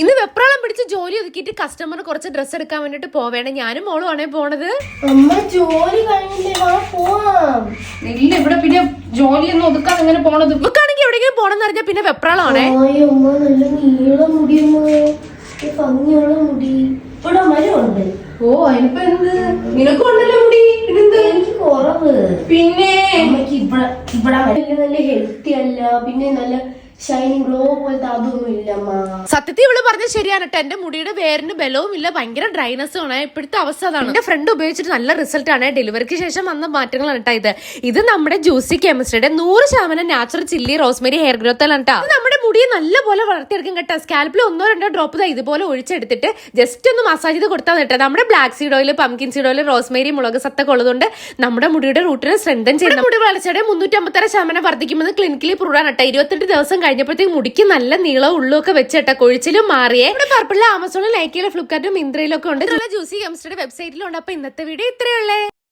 ഇന്ന് വെപ്രാളം പിടിച്ച് ജോലി ഒതുക്കിയിട്ട് കസ്റ്റമർ കുറച്ച് ഡ്രസ്സ് എടുക്കാൻ വേണ്ടിട്ട് പോവേണേ. ഞാനും മോളും ആണേ പോണത്. ജോലി ഇല്ല, ഇവിടെ പിന്നെ ജോലിയൊന്നും ഒതുക്കാൻ അങ്ങനെ പോണത്. ഇവക്കാണെങ്കിൽ എവിടെയെങ്കിലും പോണെന്ന് അറിഞ്ഞാൽ പിന്നെ വെപ്രാളാണേ. ഓ, അതിനിപ്പോ എന്ത്? നിനക്കുണ്ടല്ലോ മുടി. എനിക്ക് കുറവ്. പിന്നെ ഇവിടെ നല്ല ഹെൽത്തി അല്ല, പിന്നെ നല്ല ഷൈനിങ് ഗ്ലോ പോലത്തെ അതൊന്നും ഇല്ലമ്മ. സത്യത്തിൽ ഇവള് പറഞ്ഞത് ശരിയാണ് കേട്ടോ. എന്റെ മുടിയുടെ വേരിന് ബലവും ഇല്ല, ഭയങ്കര ഡ്രൈനെസ്സും ആണ്. ഇപ്പോഴത്തെ അവസ്ഥ അതാണ്. എന്റെ ഫ്രണ്ട് ഉപയോഗിച്ചിട്ട് നല്ല റിസൾട്ട് ആണ്. ഡെലിവറിക്ക് ശേഷം വന്ന മാറ്റങ്ങളാണ് കേട്ടോ ഇത് നമ്മുടെ ജ്യൂസി കെമിസ്ട്രിയുടെ 100% natural chilli rosemary hair growth ആണ് കേട്ടോ. നമ്മുടെ മുടിയെ നല്ലപോലെ വളർത്തിയെടുക്കും കേട്ടോ. സ്കാൽപ്പിൽ 1-2 ഡ്രോപ്പ് ഇതുപോലെ ഒഴിച്ചെടുത്തിട്ട് ജസ്റ്റ് ഒന്ന് മസാജ് ചെയ്ത് കൊടുത്താൽ കേട്ടോ. നമ്മുടെ black seed oil, pumpkin seed oil, Rosemary, മുളക് സത്തൊക്കെ ഉള്ളതുകൊണ്ട് നമ്മുടെ മുടിയുടെ റൂട്ടിനെ സ്ട്രെങ്തൻ ചെയ്യുന്ന മുടി വളർച്ചയുടെ 356% വർദ്ധിക്കുമെന്ന് ക്ലിനിക്കലി പ്രൂവ് ആണ് കേട്ടോ. 28 ദിവസം കഴിഞ്ഞപ്പോഴത്തേക്ക് മുടിക്ക് നല്ല നീളവും ഉള്ളൊക്കെ വെച്ചിട്ട കൊഴിച്ചിലും മാറിയേ. ഇവിടെ പർപ്പിളിൽ, ആമസോണിൽ, നൈക്കിയിലും, ഫ്ലിപ്കാർട്ടും, മിന്ത്രയിലും ഒക്കെ ഉണ്ട്. ജ്യൂസി കെമിസ്ട്രിയുടെ വെബ്സൈറ്റിലുണ്ട്. അപ്പൊ ഇന്നത്തെ വീഡിയോ ഇത്രയുള്ളേ.